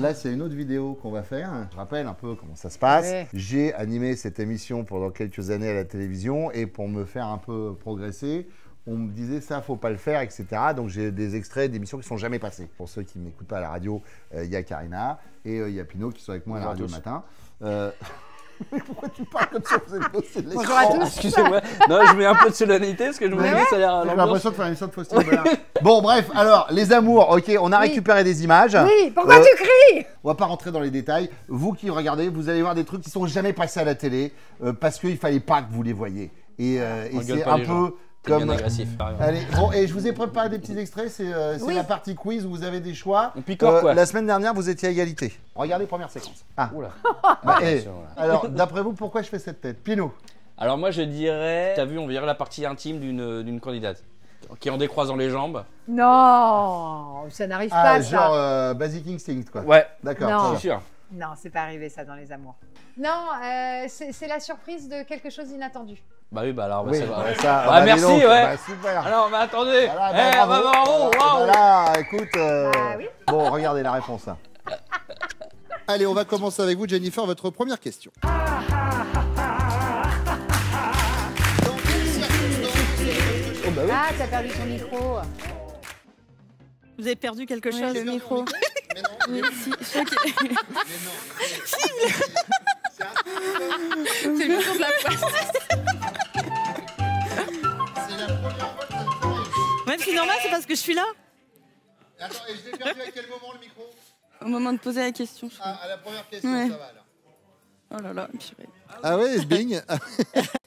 Là, c'est une autre vidéo qu'on va faire. Je rappelle un peu comment ça se passe. Ouais. J'ai animé cette émission pendant quelques années à la télévision et pour me faire un peu progresser, on me disait ça, faut pas le faire, etc. Donc j'ai des extraits d'émissions qui sont jamais passées. Pour ceux qui ne m'écoutent pas à la radio, il y a Karina et il y a Pino qui sont avec moi à la radio le matin. Mais pourquoi tu parles comme ça? Vous êtes bossé de Bonjour à tous. Excusez-moi. Non, je mets un peu de solennité parce que je me dis que ça a l'air J'ai l'impression de faire une émission de Faustine Bollard. Bon, bref, alors, les amours, ok, on a récupéré des images. Oui, pourquoi tu cries? On va pas rentrer dans les détails. Vous qui regardez, vous allez voir des trucs qui sont jamais passés à la télé parce qu'il fallait pas que vous les voyiez. Et c'est un peu comme... agressif. Allez, bon, et je vous ai préparé des petits extraits. C'est la partie quiz où vous avez des choix. On picore, quoi. La semaine dernière, vous étiez à égalité. Regardez première séquence. Ah. Oula. Alors, d'après vous, pourquoi je fais cette tête? Pino? Alors moi je dirais, t'as vu, on dirait la partie intime d'une candidate qui est en décroisant les jambes. Non, ça n'arrive pas, ça. Genre Basic Instinct, quoi. Ouais. D'accord. Non. C'est sûr. Non, c'est pas arrivé, ça, dans les amours. Non, c'est la surprise de quelque chose d'inattendu. Bah oui, bah alors, bah, Oui, c'est vrai. ça, Bah, dis merci, donc, ouais. bah, super. Alors, mais attendez. Voilà, Eh, bah, bravo. bah, bravo, waouh. Voilà, écoute. oui. Bon, regardez la réponse. Là. Allez, on va commencer avec vous, Jennifer, votre première question. Oh, bah oui. Ah, t'as perdu ton micro. Vous avez perdu quelque chose, le micro. Mais non, Oui, si, je sais que- C'est le tour de la place. c'est la première fois que ça me fait. Même si normal, c'est parce que je suis là. Attends, et je l'ai perdu à quel moment le micro? Au moment de poser la question. Ah, à la première question, Ouais. ça va alors. Oh là là, purée. Ah ouais, Bing.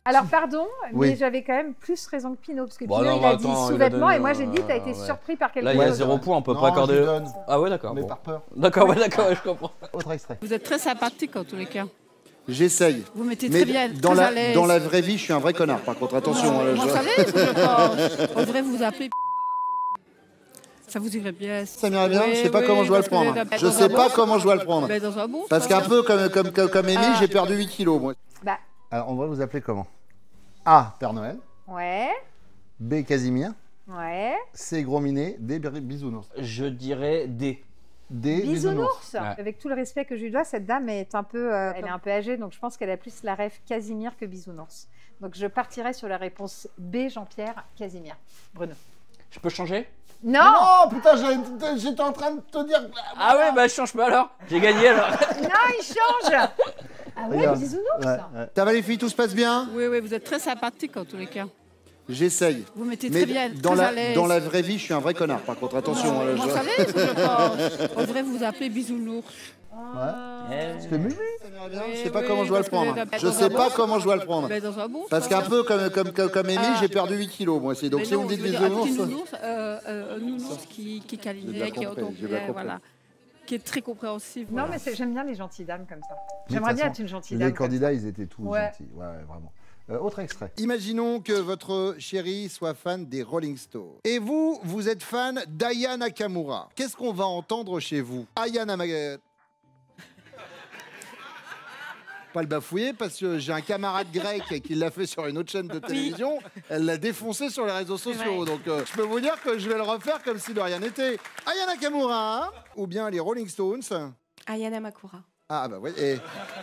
Alors, pardon, Oui. mais j'avais quand même plus raison que Pino, parce que Bon, Pino, non, il mais a attends, dit il a sous-vêtements, donné, et moi, j'ai dit, t'as été ouais. surpris par quelque Là, il y a chose. 0 point, on peut Non, pas je accorder. lui donne. Ah ouais, d'accord. Mais Bon. par peur. D'accord, ouais, d'accord, ouais, je comprends. Autre extrait. Vous êtes très sympathique en tous les cas. J'essaye. Vous mettez Mais très bien, dans très à la, l'aise. dans la vraie vie, je suis un vrai connard, par contre, attention. Vous savez, je pense. On devrait vous appeler. Ça vous irait bien. Ça m'irait bien, Oui, je sais pas oui, comment je dois le parce que prendre. vous êtes Je dans sais un pas bon- comment je dois le prendre. Ben, dans un bon. Parce qu'un peu comme Émile, j'ai perdu 8 kilos, moi. Bah, Alors, on va vous appeler comment? A. Père Noël. ouais, B. Casimir. ouais. C. Gros Minet. D. Bisounours. Je dirais D. D. Bisounours. Ouais. Avec tout le respect que je lui dois, cette dame est un peu, elle est un peu âgée, donc je pense qu'elle a plus la rêve Casimir que Bisounours. Donc je partirai sur la réponse B, Jean-Pierre, Casimir. Bruno. Je peux changer? Non, Oh putain, j'étais en train de te dire. Ah ouais, bah je change pas alors. J'ai gagné alors. non, il change. Ah ouais, Regarde. Bisounours. Ouais, ouais. Ça va les filles, tout se passe bien? Oui, oui, vous êtes très sympathique en tous les cas. J'essaye. Vous mettez Mais très bien, dans très à la, l'aise. dans la vraie vie, je suis un vrai connard, par contre, attention. Vous savez, je pense. On devrait vous appeler Bisounours. C'était Mimi. Je sais pas comment je dois le prendre. Je sais pas comment je dois le prendre. Ben, dans un bon. Parce qu'un peu comme Émile, j'ai perdu 8 kilos, moi aussi. Donc Mais si non, vous me dites je veux dire, un petit bisounours... nounours qui câlinait, J'ai bien qui est compris, j'ai bien autour, compris. voilà. Qui est très compréhensif. Non, voilà. mais j'aime bien les gentilles dames comme ça. De J'aimerais toute bien façon, être une gentille dame. Les candidats, ils étaient tous Ouais. gentils. Ouais, ouais, vraiment. Autre extrait. Imaginons que votre chérie soit fan des Rolling Stones. Et vous, vous êtes fan d'Aya Nakamura. Qu'est-ce qu'on va entendre chez vous? Aya Nakamura. Pas le bafouiller parce que j'ai un camarade grec qui l'a fait sur une autre chaîne de télévision. Elle l'a défoncé sur les réseaux sociaux. Donc je peux vous dire que je vais le refaire comme si de rien n'était. Aya Nakamura ou bien les Rolling Stones. Ayana Makura. Ah bah oui. Et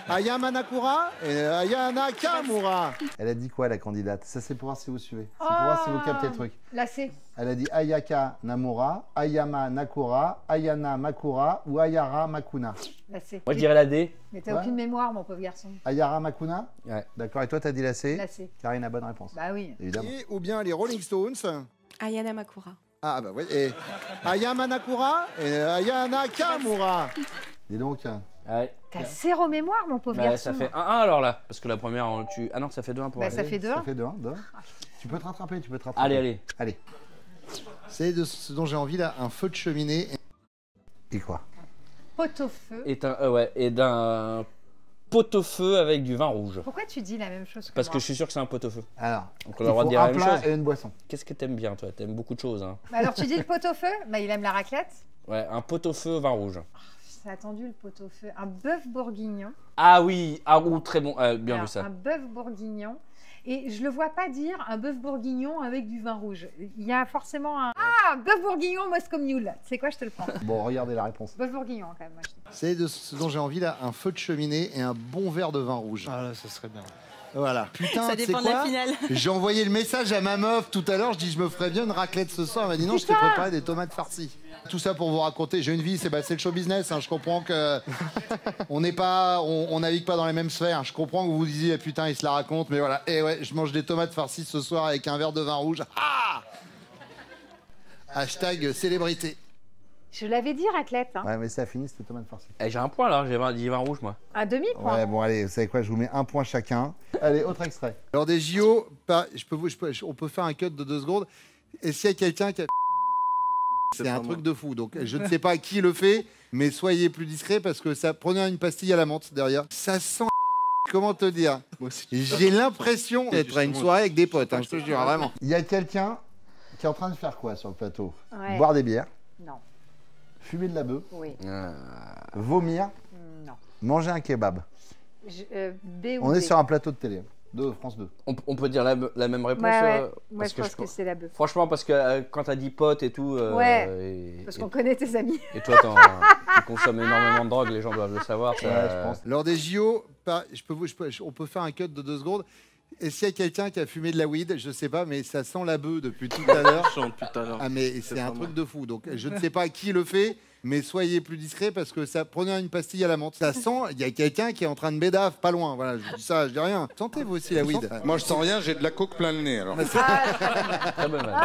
Aya Manakura et Aya Nakamura. Elle a dit quoi, la candidate? Ça, c'est pour voir si vous suivez. C'est pour voir si vous captez le truc. Là, c'est. Elle a dit Ayaka Namura, Ayama Nakura, Ayana Makura ou Ayara Makuna. Là, c'est. Moi je dirais la D. Mais t'as Ouais. aucune mémoire, mon pauvre garçon. Ayara Makuna. Ouais. D'accord. Et toi, t'as dit la C. Là, c'est. Karine, bonne réponse. Bah oui. Évidemment. Et, ou bien les Rolling Stones. Ayana Makura. Ah bah oui. Et Aya Manakura et Aya Nakamura. Dis donc. Ouais. T'as zéro mémoire, mon pauvre Bah, garçon. ça fait 1-1 alors là. Parce que la première, tu... Ah non, ça fait 2-1 pour Bah, elle. ça fait 2-1. Ça fait 2-1. Tu peux te rattraper, tu peux te rattraper. Allez, allez. Allez. C'est de ce dont j'ai envie là, un feu de cheminée. Et quoi? Pot-au-feu. Et d'un pot-au-feu avec du vin rouge. Pourquoi tu dis la même chose que Parce moi que je suis sûr que c'est un pot-au-feu. Alors, Donc il on a le droit de faut dire la un même plat chose. et une boisson. Qu'est-ce que t'aimes bien toi? T'aimes beaucoup de choses. Hein. Bah, alors, tu dis le pot-au-feu. Bah, il aime la raclette. Ouais, un pot-au-feu vin rouge. J'ai attendu le pot-au-feu. Un bœuf bourguignon. Ah oui, ah ou très bon. Bien Alors, vu ça. un bœuf bourguignon. Et je le vois pas dire un bœuf bourguignon avec du vin rouge. Il y a forcément un... Ah, bœuf bourguignon Moscow Mule. C'est quoi, je te le prends. Bon, regardez la réponse. Bœuf bourguignon, quand même. Moi, je dis. C'est de ce dont j'ai envie là, un feu de cheminée et un bon verre de vin rouge. Ah là, ça serait bien. Voilà. Putain, Ça tu sais dépend de la quoi? finale. J'ai envoyé le message à ma meuf tout à l'heure, je dis je me ferais bien une raclette ce soir. Elle m'a dit non, je t'ai préparé des tomates farcies. Tout ça pour vous raconter, j'ai une vie, c'est le show business. Hein. Je comprends que on navigue pas dans les mêmes sphères. Je comprends que vous vous disiez eh, putain, il se la raconte, mais voilà. Et ouais, je mange des tomates farcies ce soir avec un verre de vin rouge. Ah Hashtag célébrité. Je l'avais dit, raclette. Hein. Ouais, mais ça a fini, c'était tomate farcie. Eh, j'ai un point là, j'ai dit vin rouge moi. Un demi-point. Ouais, bon, allez, vous savez quoi, je vous mets un point chacun. Allez, autre extrait. Alors des JO, on peut faire un cut de 2 secondes. Et s'il y a quelqu'un qui a... C'est un truc de fou. Donc je ne sais pas qui le fait, mais soyez plus discret parce que ça prenez une pastille à la menthe derrière. Ça sent... Comment te dire? J'ai l'impression d'être à une soirée avec des potes, hein, je te jure, vraiment. Il y a quelqu'un qui est en train de faire quoi sur le plateau? Ouais. Boire des bières, Non. fumer de la bœuf, Oui. vomir, Non. manger un kebab. B ou On est D. sur un plateau de télé, de France 2. On peut dire la même réponse. Ouais, ouais. Moi, parce je que pense que c'est la bœuf. Franchement, parce que quand t'as dit potes et tout. Ouais, Parce qu'on connaît tes amis. et toi, tu consommes énormément de drogue, les gens doivent le savoir. Ça... Ouais, je pense. Lors des JO, on peut faire un cut de 2 secondes. Et s'il y a quelqu'un qui a fumé de la weed, je sais pas, mais ça sent la bœuf depuis tout à l'heure. Ah mais c'est un truc de fou. Donc je ne sais pas qui le fait, mais soyez plus discret parce que ça prenez une pastille à la menthe. Ça sent, il y a quelqu'un qui est en train de bédave, pas loin. Voilà, je dis ça, je dis rien. Sentez vous aussi la weed. Moi, je sens rien, j'ai de la coke plein le nez. Alors. Très bonne vanne.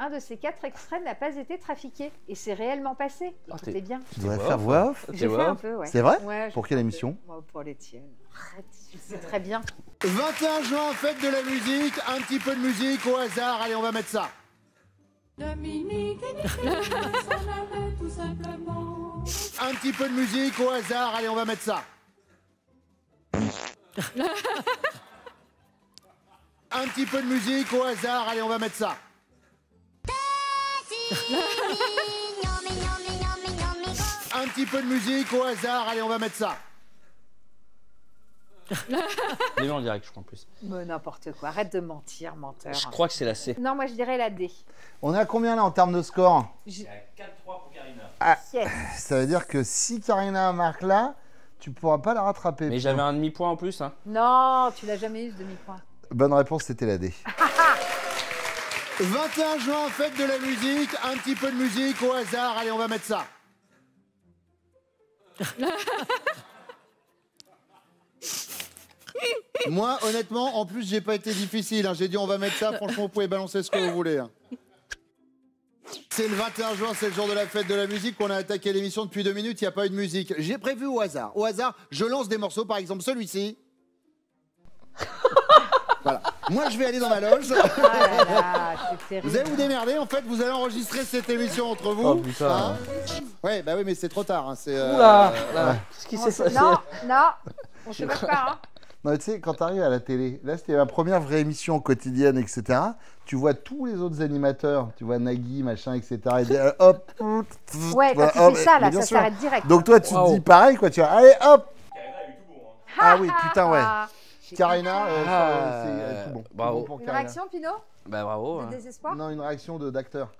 Un de ces 4 extraits n'a pas été trafiqué. Et c'est réellement passé. Écoutez bien. Tu devrais voix faire off, voix off. J'ai fait un peu, ouais. C'est vrai? Ouais, Pour quelle émission? Pour les tiennes. Arrête, je sais très bien. 21 juin, fête de la musique, un petit peu de musique au hasard. Allez, on va mettre ça. Un petit peu de musique au hasard. Allez, on va mettre ça. Un petit peu de musique au hasard. Allez, on va mettre ça. Un petit peu de musique au hasard. Allez, on va mettre ça. Les gens en direct, je crois en plus. Mais n'importe quoi. Arrête de mentir, menteur. Je crois que c'est la C. Non, moi je dirais la D. On est à combien là en termes de score? 4-3 pour Karina. Yes. Ça veut dire que si Karina marque là, tu pourras pas la rattraper. Mais j'avais un demi-point en plus. Hein. Non, tu l'as jamais eu ce demi-point. Bonne réponse, c'était la D. 21 juin, fête de la musique, un petit peu de musique au hasard. Allez, on va mettre ça. Moi, honnêtement, en plus, j'ai pas été difficile. Hein. J'ai dit on va mettre ça. Franchement, vous pouvez balancer ce que vous voulez. Hein. C'est le 21 juin, c'est le jour de la fête de la musique. On a attaqué l'émission depuis 2 minutes. Il n'y a pas eu de musique. J'ai prévu au hasard. Au hasard, je lance des morceaux. Par exemple, celui-ci. Voilà. Moi, je vais aller dans ma loge. Ah là là, c'est terrible. Vous allez vous démerder. En fait, vous allez enregistrer cette émission entre vous. Oh putain. Hein. Ouais, bah oui, mais c'est trop tard. Hein. C'est. Oula Qu'est-ce qui On s'est se- passé? Non, on se moque pas. Hein. Non, tu sais, quand tu arrives à la télé, là c'était ma première vraie émission quotidienne, etc. Tu vois tous les autres animateurs, tu vois Nagui, machin, etc. Et hop, Ouais, quand voilà, tu hop, fais ça, mais là, bien ça sûr. s'arrête direct. Donc toi, tu te Waouh. dis pareil, quoi. Tu vois, allez, hop. Ah oui, putain, ouais. J'ai Karina, Ah, c'est tout bon. bravo. Tout bon pour Une Karina. réaction, Pinot? Bah bravo. De hein. désespoir? Non, une réaction d'acteur.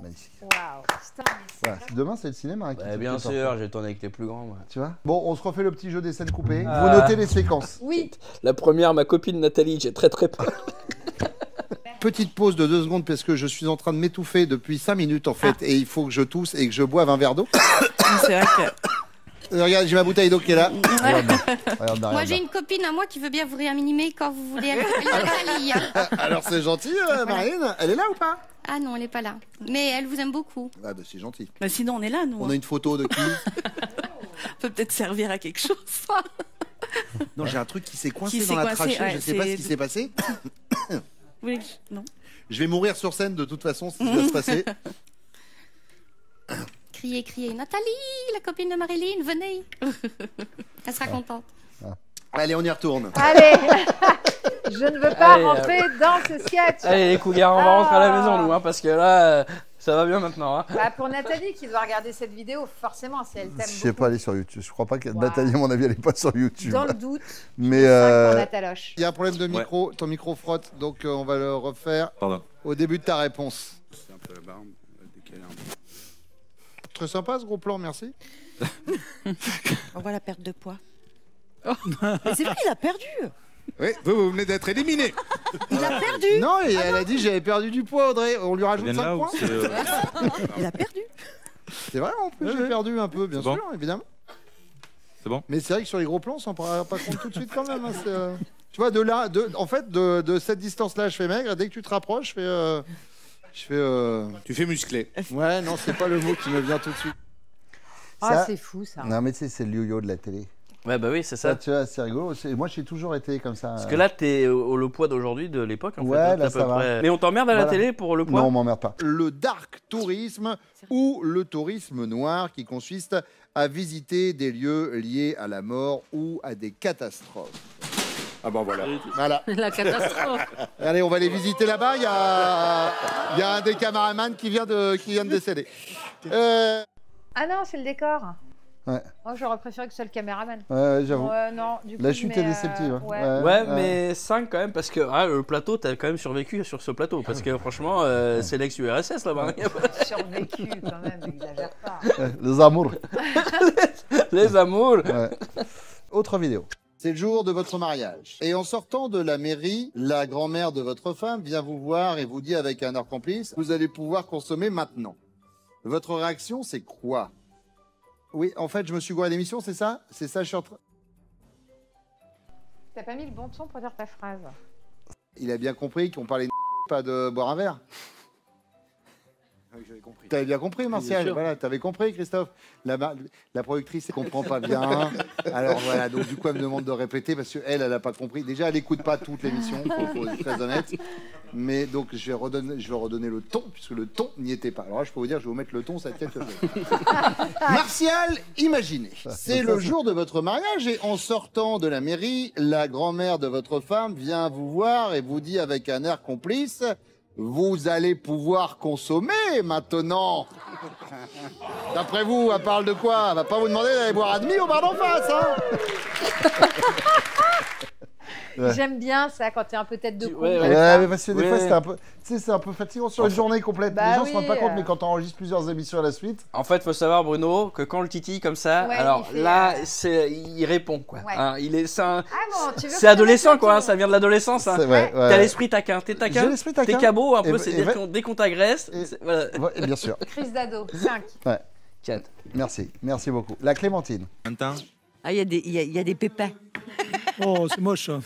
Magnifique. Waouh. Putain, mais c'est Voilà. Demain, c'est le cinéma. Hein, qui Bah, te bien fait sûr, j'ai tourné avec les plus grands. Moi. Tu vois. Bon, on se refait le petit jeu des scènes coupées. Ah. Vous notez les séquences. Oui. La première, ma copine Nathalie, j'ai très peur. Petite pause de 2 secondes parce que je suis en train de m'étouffer depuis 5 minutes en fait et il faut que je tousse et que je boive un verre d'eau. C'est vrai que... Regarde, j'ai ma bouteille d'eau qui est là. Regarde, regarde Moi, derrière. j'ai une copine à moi qui veut bien vous réanimer quand vous voulez. Elle Nathalie, hein. Alors c'est gentil, Marine. Elle est là ou pas? Ah non, elle n'est pas là. Mais elle vous aime beaucoup. Ah bah c'est gentil. Bah, sinon, on est là, nous. On a une photo de qui? On peut peut-être servir à quelque chose. Non, j'ai un truc qui s'est coincé Qui dans s'est la coincé, trachée. ouais, Je sais pas ce c'est- qui s'est passé. Vous voulez que je- Non. Je vais mourir sur scène de toute façon, c'est ce qui va se passer. Criez, criez. Nathalie, la copine de Marilyn, venez. Elle sera contente. Allez, on y retourne. Allez. Je ne veux pas Allez, rentrer dans ce sketch. Allez les couillards, on va rentrer à la maison nous, hein, parce que là, Ça va bien maintenant, hein. Bah, pour Nathalie qui doit regarder cette vidéo, forcément, si elle t'aime Je sais beaucoup. pas, elle est sur YouTube. Je crois pas que Wow. Nathalie, à mon avis, elle est pas sur YouTube. Dans le doute, Mais 5 pour Nataloche. Il y a un problème de micro, ton micro frotte, donc on va le refaire Pardon. au début de ta réponse. C'est un peu la barbe, décalée un peu. Très sympa ce gros plan, merci. On voit la perte de poids. Mais c'est vrai, il a perdu. Oui, vous venez d'être éliminé. Il a perdu. Non, et elle a dit j'avais perdu du poids, Audrey. On lui rajoute 5 points. Il a perdu. C'est vrai, en plus, j'ai perdu un peu, bien C'est sûr, évidemment. C'est bon. Mais c'est vrai que sur les gros plans, on s'en prend pas compte tout de suite quand même. Hein, tu vois, en fait, de cette distance-là, je fais maigre. Et dès que tu te rapproches, je fais. Tu fais musclé. Ouais, non, c'est pas le mot qui me vient tout de suite. Ah, Ça- c'est fou ça. Non, mais tu sais, c'est le yo-yo de la télé. Ouais, bah oui, c'est Ça, ça. tu vois, c'est rigolo. Moi, j'ai toujours été comme ça. Parce que là, t'es le poids d'aujourd'hui de l'époque, en Ouais, fait. hein, là, à peu ça va. près. Mais on t'emmerde à la Voilà. télé pour le poids? Non, on m'emmerde pas. Le dark tourisme ou le tourisme noir qui consiste à visiter des lieux liés à la mort ou à des catastrophes. Ah bah voilà. Voilà. La catastrophe. Allez, on va les visiter là-bas. Il y a un des caméramans qui vient de décéder. Ah non, c'est le décor. Ouais. Moi, j'aurais préféré que ce soit le caméraman. Ouais, j'avoue. Non, du coup, La je chute mets, est déceptive. hein. ouais. Ouais, mais 5 quand même, parce que le plateau, t'as quand même survécu sur ce plateau. Parce que franchement, c'est l'ex-URSS là-bas. Survécu quand même, n'exagère pas. Les amours. Les amours. Ouais. Autre vidéo. C'est le jour de votre mariage. Et en sortant de la mairie, la grand-mère de votre femme vient vous voir et vous dit avec un air complice, vous allez pouvoir consommer maintenant. Votre réaction, c'est quoi? Oui, en fait, je me suis gouré à l'émission, c'est ça? C'est ça, je suis en train... T'as pas mis le bon ton pour dire ta phrase. Il a bien compris qu'on parlait de pas de boire un verre. T'avais bien compris, Martial. Voilà, t'avais compris, Christophe. La productrice ne comprend pas bien. Alors voilà, donc du coup, elle me demande de répéter parce qu'elle, elle n'a pas compris. Déjà, elle n'écoute pas toute l'émission, faut être très honnête. Mais donc, je vais redonner le ton, puisque le ton n'y était pas. Alors là, je peux vous dire, je vais vous mettre le ton, ça tient quelque chose. Martial, imaginez. C'est le jour de votre mariage et en sortant de la mairie, la grand-mère de votre femme vient vous voir et vous dit avec un air complice... Vous allez pouvoir consommer maintenant. D'après vous, elle parle de quoi? Elle va pas vous demander d'aller boire un demi au bar d'en face, hein? Ouais. J'aime bien ça quand t'es un peu tête de con. Ouais, comme Ouais, ça. mais parce que des Ouais. fois, c'est un peu, tu sais, c'est un peu fatigant sur une journée complète. Bah Les gens oui, se rendent pas compte, mais euh. quand on enregistre plusieurs émissions à la suite, En fait, faut savoir, Bruno, que quand le titille comme ça, Ouais, alors il fait, là, il répond, quoi. Ouais. Hein, c'est Ah bon, tu veux c'est que je te adolescent, mette quoi. le hein, ça vient de l'adolescence. Hein. c'est ouais, ouais. T'as l'esprit taquin. T'es taquin. J'ai l'esprit taquin. T'es cabot, un Et- peu. et- C'est-à-dire que dès qu'on t'agresse, et- voilà. Ouais, bien sûr. Crise d'ado, 5. Ouais. 4. Merci beaucoup. La clémentine. Ah, il y a des pépins. Oh, c'est moche. Ça.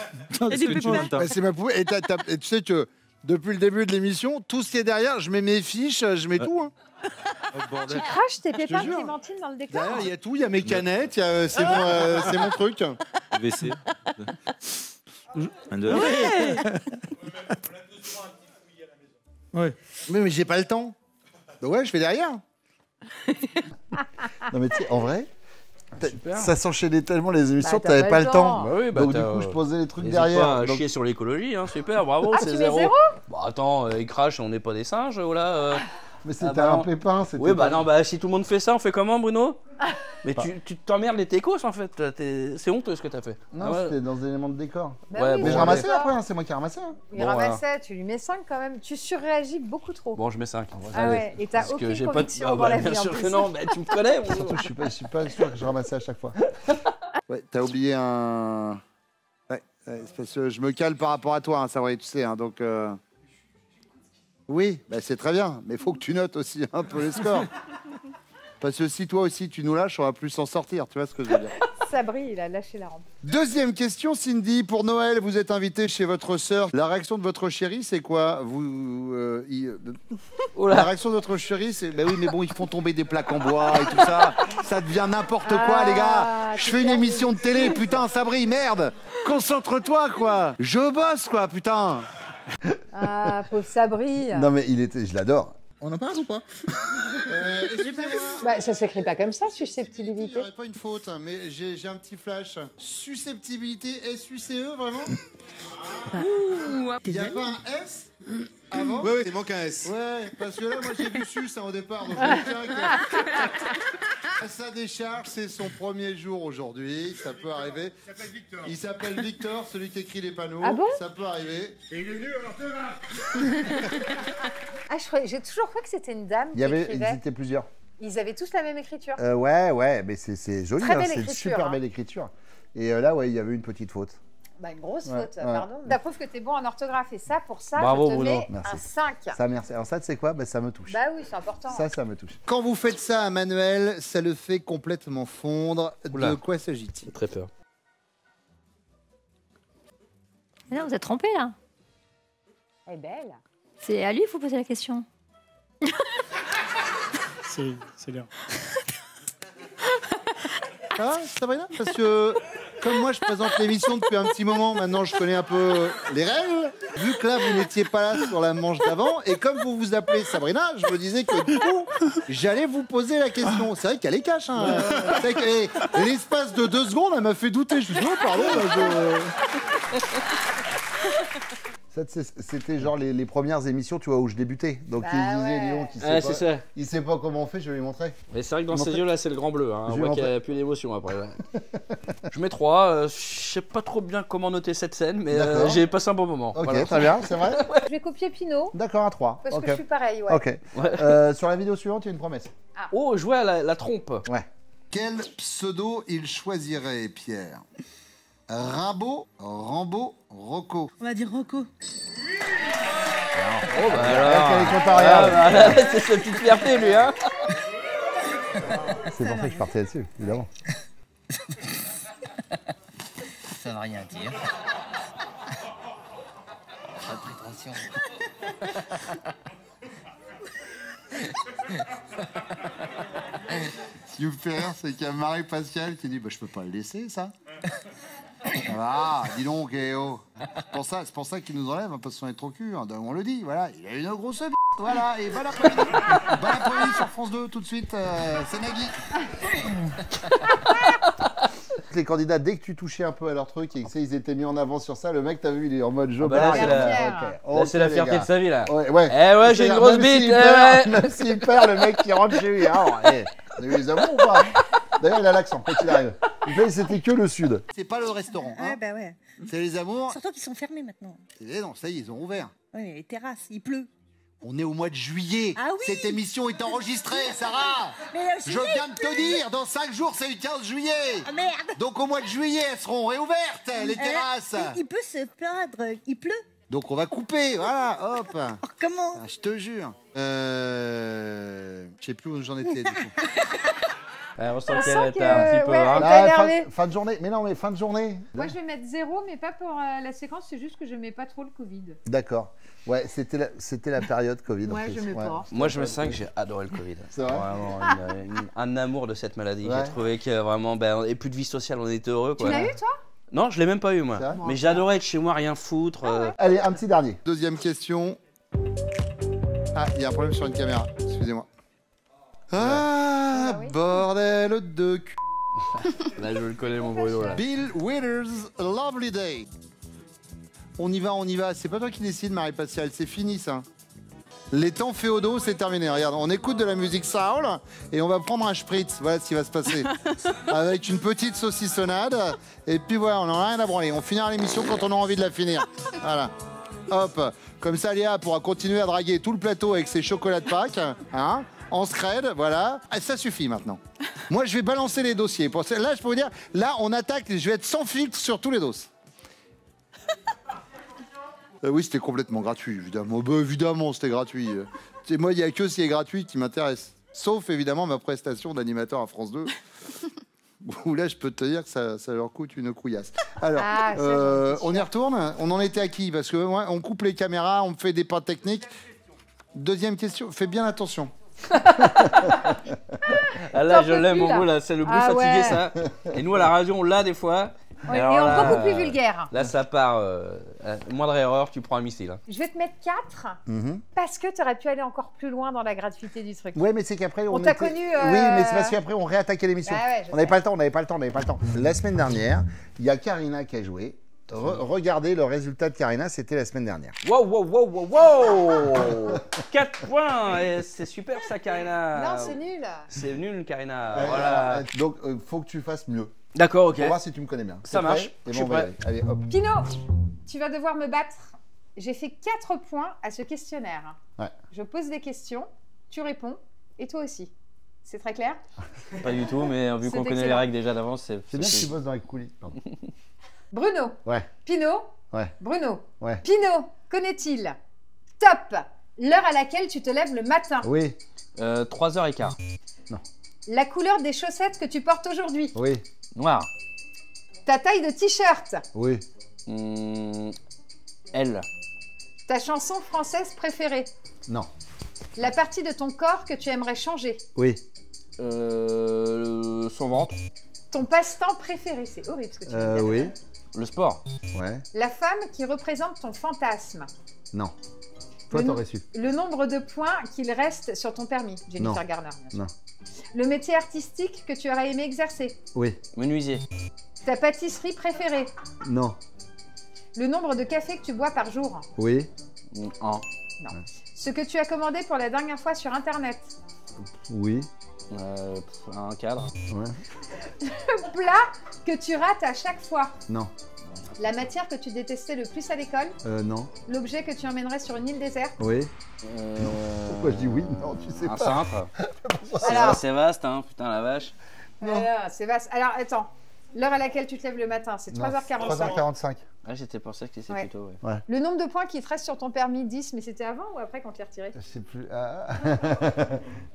Il y a des pépins. Bah, c'est ma poupée. Et tu sais que depuis le début de l'émission, tout ce qui est derrière, je mets mes fiches, je mets tout. Hein. Tu craches tes pépins de jure. clémentine dans le décor? Derrière, il y a tout, il y a mes canettes, c'est mon truc. WC. Un, deux. Ouais. Mais j'ai pas le temps. Donc ouais, je fais derrière. Non mais tu sais, en vrai, ça s'enchaînait tellement les émissions, Bah, t'avais pas le temps. Bah oui, bah, Donc du t'as, coup, je posais les trucs n'hésite derrière. pas à Donc- chier sur l'écologie, hein, super, bravo, Ah, c'est tu mets zéro. zéro Bah attends, ils crachent, on n'est pas des singes, voilà. Mais c'était bah un non. pépin. C'était Oui, bah pas- non, bah si tout le monde fait ça, on fait comment, Bruno? Mais tu t'emmerdes les técos, en fait. C'est honteux ce que t'as fait. Non, Ah ouais. c'était dans des éléments de décor. Bah Ouais, oui, bon, Mais je ouais. ramassais après, hein, c'est moi qui ramassais. hein. Il Bon, ramassait, tu lui mets 5 quand même. Tu surréagis beaucoup trop. Bon, je mets 5. Ah ouais, et t'as aucune conviction dans la vie bien en sûr plus. que non, bah, tu me connais. Surtout, je suis pas sûr que je ramassais à chaque fois. Ouais, t'as oublié un. Ouais, c'est parce que je me cale par rapport à toi, hein, ça, ouais, tu sais. Hein, donc. Oui, bah, c'est très bien, mais il faut que tu notes aussi un peu les scores. Parce que si toi aussi tu nous lâches, on va plus s'en sortir, tu vois ce que je veux dire. Sabri, il a lâché la rampe. Deuxième question, Cindy. Pour Noël, vous êtes invité chez votre sœur. La réaction de votre chéri, c'est quoi? La réaction de votre chéri, c'est... Ben oui, mais bon, ils font tomber des plaques en bois et tout ça. Ça devient n'importe quoi, les gars. Je fais une émission de télé, putain, Sabri, merde. Concentre-toi, quoi. Je bosse, quoi, putain. Ah, pauvre Sabri. Non mais je l'adore. On en parle ou pas? Bah, ça s'écrit pas comme ça, susceptibilité. Il n'y aurait pas une faute, hein, mais j'ai un petit flash. Susceptibilité, S-U-C-E, vraiment? Il n'y a pas un S? Ah bon? Ouais, il manque un S. Ouais, parce que là, moi, j'ai vu sus au départ. Donc je tiens que... Sa décharge, c'est son premier jour aujourd'hui. Ça peut arriver. Il s'appelle Victor, celui qui écrit les panneaux. Ah bon? Ça peut arriver. Et il est nul en orthographe. Ah, j'ai toujours cru que c'était une dame qui Ils écrivait. étaient plusieurs. Ils avaient tous la même écriture. Ouais, mais c'est joli, Très belle c'est une écriture, super hein. belle écriture. Et là, ouais, il y avait une petite faute. Bah, une grosse Ouais, faute, ouais. pardon. Ça prouve que t'es bon en orthographe. Et ça, pour ça, Bravo, je te Bruno. mets Merci. un 5. Ça, merci. Alors ça, tu sais quoi? Bah, ça me touche. Bah oui, c'est important. Ça me touche. Quand vous faites ça à Manuel, ça le fait complètement fondre. Oula. De quoi s'agit-il? J'ai très peur. Mais non, vous êtes trompé là. Elle est belle. C'est à lui qu'il faut poser la question. C'est bien. Ah, Sabrina? Parce que comme moi, je présente l'émission depuis un petit moment, maintenant je connais un peu les règles. Vu que là, vous n'étiez pas là sur la manche d'avant, et comme vous vous appelez Sabrina, je me disais que du coup, j'allais vous poser la question. C'est vrai qu'elle est cash. Hein. C'est vrai que, l'espace de 2 secondes, elle m'a fait douter. Je me suis dit, oh, pardon. Ça, c'était genre les premières émissions, tu vois, où je débutais. Donc Bah il me disait, ouais. Léon, qui Ah, sait c'est pas, ça. il sait pas comment on fait, je vais lui montrer. Mais c'est vrai que dans Je ces vais yeux là, c'est le grand bleu. Hein. Je On vais voit qu'il n'y montrer. a plus d'émotion après. Ouais. Je mets 3. Je sais pas trop bien comment noter cette scène, mais D'accord. j'ai passé un bon moment. Ok, Voilà. très bien, c'est vrai. Je vais copier Pinot. D'accord, à 3. Parce Ok. que je suis pareil, ouais. Ok. Ouais. Sur la vidéo suivante, il y a une promesse. Oh, jouer à la trompe. Ouais. Quel pseudo il choisirait, Pierre? Rimbaud, Rambo, Rocco. On va dire Rocco. Oh bah Quelle est alors. comparable. C'est sa petite fierté lui, hein. C'est pour ça que je partais là-dessus, évidemment. Ça va rien dire. Pas de prétention. Ce qui me fait rire, c'est qu'il y a Marie-Pascale qui dit bah, je peux pas le laisser, ça. Ah, dis donc, oh. C'est pour ça qu'il nous enlève, hein, parce qu'on est trop cul. Hein. On le dit, voilà. Il a une grosse bite, voilà. Et bon après-midi. Bon après-midi sur France 2, tout de suite. C'est Nagui. Les candidats, dès que tu touchais un peu à leur truc et que ils étaient mis en avant sur ça, le mec, t'as vu, il est en mode je Bah là, barre. c'est la, là, c'est la les fierté gars. de sa vie là. Ouais. Eh ouais, j'ai une grosse Même bite. s'il eh perd, ouais. Même s'il perd, le mec qui rentre chez lui. Alors, vous avez eu les amours ou pas? D'ailleurs, il a l'accent, quand il arrive. Il fait, c'était que le sud. C'est pas le restaurant. Hein. Ouais, bah ouais. C'est les amours. Surtout qu'ils sont fermés maintenant. Et non, ça y est, ils ont ouvert. Oui, mais les terrasses, il pleut. On est au mois de juillet. Ah oui. Cette émission est enregistrée, Sarah. Mais Je viens de te dire, dans 5 jours, c'est le 15 juillet. Ah merde. Donc au mois de juillet, elles seront réouvertes, les terrasses. Il peut se plaindre, il pleut. Donc on va couper, voilà, hop. Oh, comment? Ah, je te jure. Je sais plus où j'en étais, du coup. On sent On qu'elle sent est que, un petit peu. ouais, hein. elle t'a Là, énervé. fin de journée. Mais non, mais fin de journée. Moi, je vais mettre 0, mais pas pour la séquence, c'est juste que je mets pas trop le Covid. D'accord. Ouais, c'était la période Covid. en Ouais, plus. je mets pas. Moi je me sens que j'ai adoré le Covid. C'est vrai. Vraiment un amour de cette maladie. Ouais. J'ai trouvé que vraiment, et plus de vie sociale, on était heureux. Tu Quoi. l'as eu, toi? Non, je l'ai même pas eu moi. C'est vrai Mais j'adorais être chez moi, rien foutre. Allez, un petit dernier. Deuxième question. Ah, il y a un problème sur une caméra, excusez-moi. Ah, Ah oui. bordel de cul. Là, je le connais, mon Bruno. Là. Bill Withers, A Lovely Day. On y va. C'est pas toi qui décide, Marie-Pascale, c'est fini ça. Les temps féodaux, c'est terminé. Regarde, on écoute de la musique soul et on va prendre un spritz. Voilà ce qui va se passer. Avec une petite saucissonnade. Et puis voilà, on n'en a rien à branler. On finira l'émission quand on a envie de la finir. Voilà. Hop. Comme ça, Léa pourra continuer à draguer tout le plateau avec ses chocolats de Pâques. Hein, en scred, voilà. Ah, ça suffit maintenant. Moi, je vais balancer les dossiers. Là, je peux vous dire, là, on attaque. Je vais être sans filtre sur tous les dos. Oui, c'était complètement gratuit, évidemment. Bah, évidemment, c'était gratuit. Moi, il n'y a que ce qui est gratuit qui m'intéresse. Sauf, évidemment, ma prestation d'animateur à France 2. Où là, je peux te dire que ça leur coûte une couillasse. Alors, on y retourne. On en était à qui? Parce que ouais, on coupe les caméras, on fait des pas techniques. Deuxième question, fais bien attention. Ah là, je l'aime, mon Bruno, là, c'est le bruit fatigué, ouais. ça. Et nous, à la radio, on l'a des fois. Oui, Alors et là, beaucoup plus vulgaire. Là, ça part. Moindre erreur, tu prends un missile. Hein. Je vais te mettre 4 parce que tu aurais pu aller encore plus loin dans la gratuité du truc. Ouais, mais c'est qu'après On t'a connu. Oui, mais c'est parce qu'après on réattaquait l'émission. Ah ouais, je on n'avait sais. pas le temps, on n'avait pas le temps. La semaine dernière, il y a Karina qui a joué. Regardez le résultat de Karina, c'était la semaine dernière. Wow, wow, wow, wow, wow 4 points. Et c'est super ça, Karina. Non, c'est nul. C'est nul, Karina. Voilà. Donc, faut que tu fasses mieux. D'accord, ok. Pour voir si tu me connais bien. Ça marche. Et Je bon, suis on va y prêt. aller. Allez, hop. Pinot, tu vas devoir me battre. J'ai fait 4 points à ce questionnaire. Ouais. Je pose des questions, tu réponds, et toi aussi. C'est très clair? Pas du tout, mais vu C'est qu'on connaît les excellent. règles déjà d'avance, C'est bien que tu bosses dans les coulisses. Pardon. Bruno, Ouais, Pinot, ouais, Bruno, ouais. Pinot, connaît-il? Top, l'heure à laquelle tu te lèves le matin. Oui, 3h15. La couleur des chaussettes que tu portes aujourd'hui. oui, Noir. Ta taille de t-shirt. oui. L. Ta chanson française préférée. Non. La partie de ton corps que tu aimerais changer. Oui. Son ventre. Ton passe-temps préféré. C'est horrible ce que tu viens de dire. Oui. Le sport. Ouais. La femme qui représente ton fantasme. Non. Toi, Le t'aurais su. Le nombre de points qu'il reste sur ton permis. Jennifer Non. Garner, bien sûr. Non. Le métier artistique que tu aurais aimé exercer. Oui. Menuisier. Ta pâtisserie préférée. Non. Le nombre de cafés que tu bois par jour. Oui. 1. Non. Ce que tu as commandé pour la dernière fois sur Internet. Oui. Un cadre. Ouais. Le plat que tu rates à chaque fois. Non. La matière que tu détestais le plus à l'école. Non. L'objet que tu emmènerais sur une île déserte. Oui. Pourquoi je dis oui? Non, tu sais Un pas. cintre. Alors, C'est vaste, hein, putain la vache. c'est vaste. Alors, attends. L'heure à laquelle tu te lèves le matin, c'est 3h45. 3h45. Ah, j'étais pensé que c'était Ouais. plutôt. Ouais. Le nombre de points qui te restent sur ton permis, 10, mais c'était avant ou après qu'on te l'ait retiré? Je sais plus. Ah.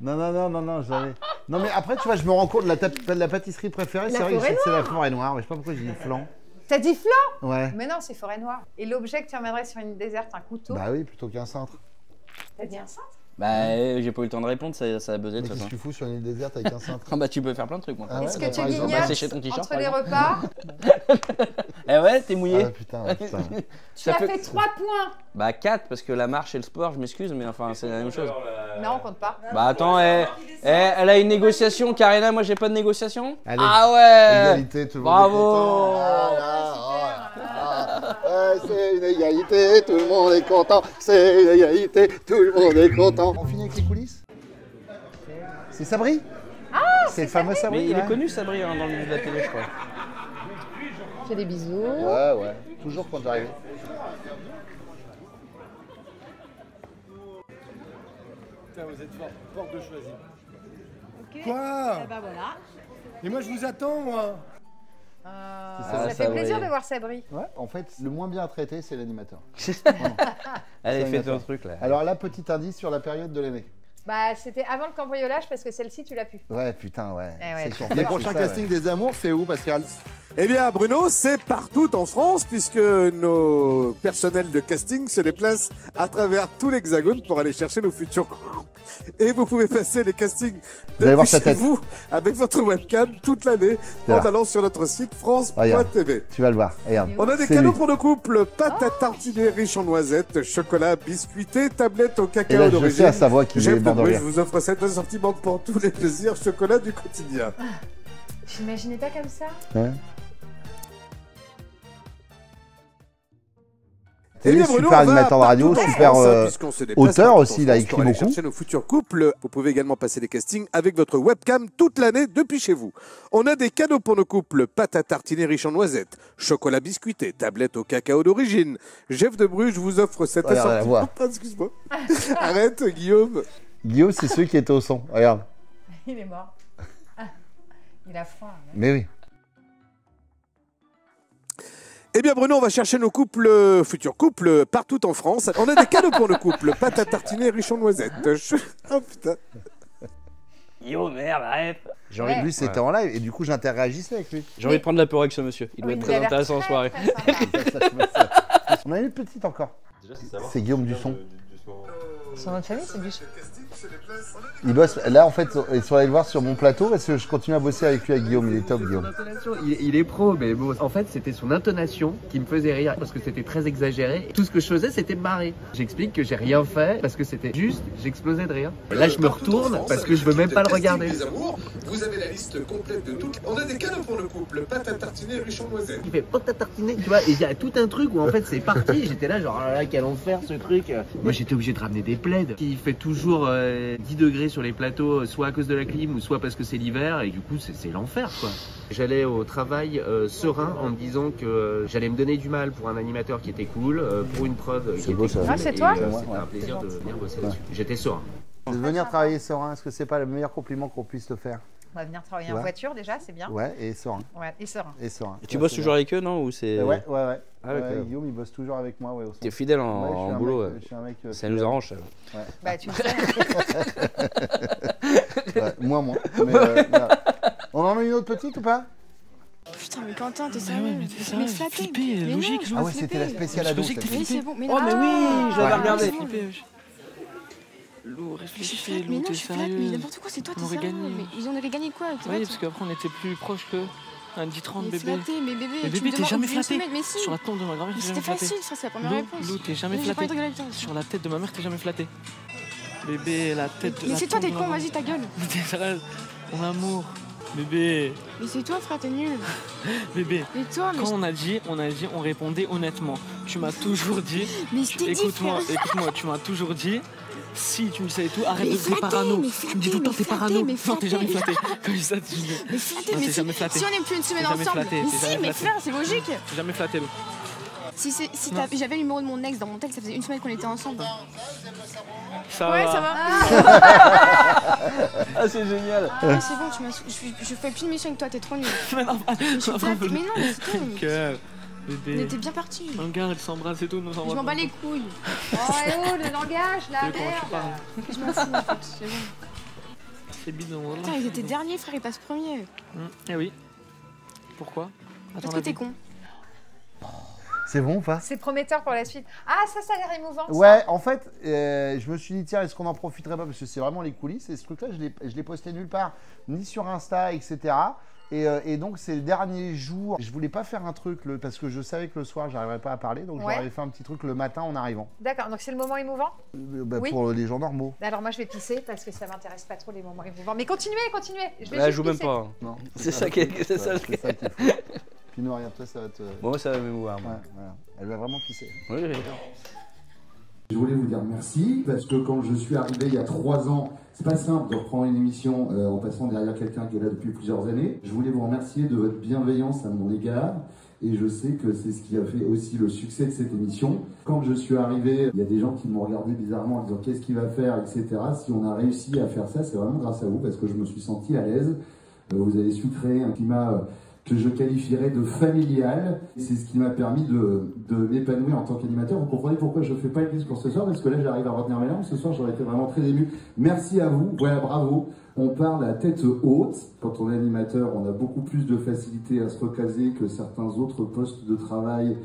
non, j'avais. Non, mais après, tu vois, je me rends compte, la pâtisserie préférée, La c'est vrai que forêt c'est la forêt noire. Mais je sais pas pourquoi j'ai dit flan. T'as dit flan? Ouais. Mais non, c'est forêt noire. Et l'objet que tu emmènerais sur une île déserte, un couteau? Bah oui, plutôt qu'un cintre. T'as dit un cintre? Bah, j'ai pas eu le temps de répondre, ça a buzzé de Mais toute qu'est-ce que façon. tu fous sur une île déserte avec un cintre? Ah bah, tu peux faire plein de trucs, moi. Ah ouais, Est-ce bah, que tu par exemple. Bah, sécher ton grignotes t-shirt, entre les repas? Eh ouais, t'es mouillé. Ah putain, putain. Tu as fait 3 points. Bah 4 parce que la marche et le sport, je m'excuse, mais enfin c'est la même chose. Non, on compte pas. Bah attends, elle a une négociation, Karina, moi j'ai pas de négociation. Allez. Ah ouais. Égalité, tout le monde est Bravo. content. Ouais, c'est une égalité, tout le monde est content. C'est une égalité, tout le monde est content. On finit avec les coulisses? C'est Sabri? Ah, c'est le fameux Sabri. Mais il ouais. est connu Sabri hein, dans le milieu de la télé, je crois. Fais des bisous. Ouais, toujours quand j'arrive. Putain, vous êtes fort, porte de choisir. Quoi Eh ben voilà. Et moi je vous attends, moi. Ça fait plaisir de voir Sabri. Ouais, en fait, le moins bien traité, c'est l'animateur. Allez, fais ton truc là. Alors là, petit indice sur la période de l'année. Bah, c'était avant le cambriolage parce que celle-ci, tu l'as pu. Ouais, putain, ouais. Eh ouais. C'est sûr. Les prochains castings des amours, c'est où, Pascal? Eh bien, Bruno, c'est partout en France puisque nos personnels de casting se déplacent à travers tout l'Hexagone pour aller chercher nos futurs. Et vous pouvez passer les castings Vous allez voir sa depuis chez tête. vous avec votre webcam toute l'année en Voilà. allant sur notre site Regarde. France.tv. Tu vas le voir. Regarde. On a des C'est cadeaux lui. pour nos couples, pâte à tartiner riche en noisettes, chocolat biscuité, tablette au Et cacao là, je d'origine. sais à sa voix qu'il est Jeff mort de Debruge rire. vous offre cet assortiment pour tous les plaisirs chocolat du quotidien. J'imaginais pas comme ça. Ouais. Eh bien, C'est Bruno, super on va animateur de radio, partout en super France, hein, puisqu'on se déplace auteur partout en aussi, il a France écrit pour aller beaucoup. chercher nos futurs couples. Vous pouvez également passer des castings avec votre webcam toute l'année depuis chez vous. On a des cadeaux pour nos couples, pâte à tartiner riche en noisettes, chocolat biscuité, tablette au cacao d'origine. Jeff de Bruges vous offre cet Regarde la assortiment. voix. Ah, excuse-moi. Arrête, Guillaume. Guillaume, c'est ceux qui étaient au son. Regarde. Il est mort. Ah, il a froid. hein. Mais oui. Eh bien, Bruno, on va chercher nos couples, futurs couples, partout en France. On a des cadeaux pour nos couples, pâte à tartiner riche en noisettes. Oh putain. Yo, merde, arrête. J'ai envie de lui, c'était en live et du coup, j'interagissais avec lui. J'ai envie de prendre l'apéro avec ce monsieur. Il doit Oui, être il a très l'air intéressant en très, soirée. On a une petite encore. C'est Guillaume Dusson. Son nom de famille, c'est du... Il bosse. Là, en fait, ils sont allés le voir sur mon plateau parce que je continue à bosser avec lui, avec Guillaume. Il est top, Guillaume. Il est pro, mais bon, en fait, c'était son intonation qui me faisait rire parce que c'était très exagéré. Tout ce que je faisais, c'était me marrer. J'explique que j'ai rien fait parce que c'était juste, j'explosais de rire. Et là, je me retourne parce que je veux même pas le regarder. Vous avez la liste complète de toutes. On a des cadeaux pour le couple. Pâte à tartiner, riche en noisettes. Il fait pâte à tartiner, tu vois, et il y a tout un truc où en fait c'est parti. J'étais là, genre, oh là là, quel enfer ce truc. Moi, j'étais obligé de ramener des plaids. Il fait toujours 10 degrés sur les plateaux, soit à cause de la clim ou soit parce que c'est l'hiver, et du coup, c'est l'enfer, quoi. J'allais au travail serein en me disant que j'allais me donner du mal pour un animateur qui était cool, pour une prod qui était cool. Ah, c'est toi? C'était un plaisir de venir bosser là-dessus. J'étais serein. De venir travailler serein, est-ce que c'est pas le meilleur compliment qu'on puisse te faire? On va venir travailler en voiture déjà, c'est bien. Ouais, et serein. Ouais, et serein. Et serein. Et tu bosses toujours avec eux, non? Ou c'est... Ouais. Ah, okay. Guillaume, il bosse toujours avec moi. Ouais, t'es fidèle en boulot. Ça nous arrange, ça. Ouais. Bah, tu le sais. Ouais, moi. Mais, voilà. On en a une autre petite ou pas? Putain, mais Quentin, t'es sérieux? Mais flatter. Logique. Ah ouais, c'était la spéciale ado. Oui, c'est bon. Mais oh, mais oui, je l'avais regardé. Lou, réfléchis, mais Lou, non, t'es je suis plate, sérieux? mais n'importe quoi, c'est toi, t'es sérieux. Mais ils en auraient gagné quoi? Oui, parce qu'après on était plus proches que un 10-30 bébé. Flatté, mais bébé, mais bébé, t'es jamais flatté. Mais si. Sur la tombe de ma grand-mère, t'es jamais flatté. C'était facile, ça, c'est la première réponse. Lou, t'es jamais flatté. Sur la tête de ma mère, t'es jamais flatté. Bébé, la tête de. Mais c'est toi, t'es con, vas-y, ta gueule. Mais t'es sérieux? Mon amour. Bébé. Mais c'est toi, frère, t'es nul. Bébé. Et toi, mais quand on répondait honnêtement. Tu m'as toujours dit. Mais je t'ai dit. Écoute-moi, tu m'as toujours dit. Si tu me sais et tout, arrête de faire parano. Tu me dis tout le temps t'es parano. Non, t'es jamais flatté. Comme ça, tu dis. Mais flatté, mais jamais flatté. Si on n'est plus une semaine ensemble. Mais si, mais frère, c'est logique. T'es jamais flatté, Lou. Si j'avais le numéro de mon ex dans mon texte, ça faisait une semaine qu'on était ensemble. Ça ouais, va. ça va. Ah, c'est génial. Ah, c'est bon, je fais plus de mission avec toi, t'es trop nul. Mais non, mais c'est tout. Cœur, bébé. On était bien partis. Regarde, ils s'embrassent et tout, nous s'embrassons. Je m'en bats les couilles. Oh, le langage, là, merde. Je m'en fous, en fait, c'est bon. C'est bidon, voilà. Putain, ils étaient derniers, frère, ils passent premiers. Eh oui. Pourquoi? Parce que t'es con. C'est bon ou pas? C'est prometteur pour la suite. Ah, ça a l'air émouvant. Ouais, en fait, je me suis dit, tiens, est-ce qu'on n'en profiterait pas? Parce que c'est vraiment les coulisses. Et ce truc-là, je l'ai posté nulle part, ni sur Insta, etc. Et donc, c'est le dernier jour. Je voulais pas faire un truc, parce que je savais que le soir, j'arriverais pas à parler. Donc, j'aurais fait un petit truc le matin en arrivant. D'accord, donc c'est le moment émouvant? Oui. Pour les gens normaux. Alors, moi, je vais pisser parce que ça m'intéresse pas trop les moments émouvants. Mais continuez. Là, je joue même pas. Non. C'est ça qui est fou. Puis nous, regarde, toi, ça va te... Bon, ça va m'émouvoir. Ouais, voilà. Elle va vraiment pisser. Oui. Je voulais vous dire merci, parce que quand je suis arrivé il y a 3 ans, c'est pas simple de reprendre une émission en passant derrière quelqu'un qui est là depuis plusieurs années. Je voulais vous remercier de votre bienveillance à mon égard, et je sais que c'est ce qui a fait aussi le succès de cette émission. Quand je suis arrivé, il y a des gens qui m'ont regardé bizarrement en disant qu'est-ce qu'il va faire, etc. Si on a réussi à faire ça, c'est vraiment grâce à vous, parce que je me suis senti à l'aise. Vous avez su créer un climat que je qualifierais de familial. C'est ce qui m'a permis de m'épanouir en tant qu'animateur. Vous comprenez pourquoi je ne fais pas le discours ce soir, parce que là j'arrive à retenir mes larmes. Ce soir j'aurais été vraiment très ému. Merci à vous, voilà, bravo. On parle à tête haute. Quand on est animateur, on a beaucoup plus de facilité à se recaser que certains autres postes de travail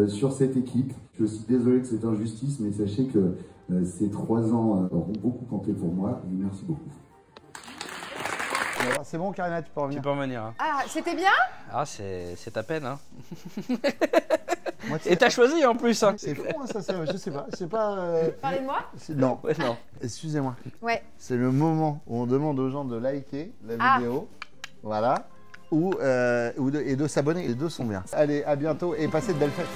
sur cette équipe. Je suis désolé de cette injustice, mais sachez que ces 3 ans auront beaucoup compté pour moi, et merci beaucoup. C'est bon, Karina, tu peux revenir. Tu peux revenir. Hein. Ah, c'était bien? Ah, c'est ta peine. Hein. Et t'as choisi en plus. Hein. C'est fou, hein, ça, je sais pas. C'est pas. Parlez de moi? Non. Ouais, non. Excusez-moi. Ouais. C'est le moment où on demande aux gens de liker la vidéo. Voilà. Et de s'abonner. Les deux sont bien. Allez, à bientôt et passez de belles fêtes.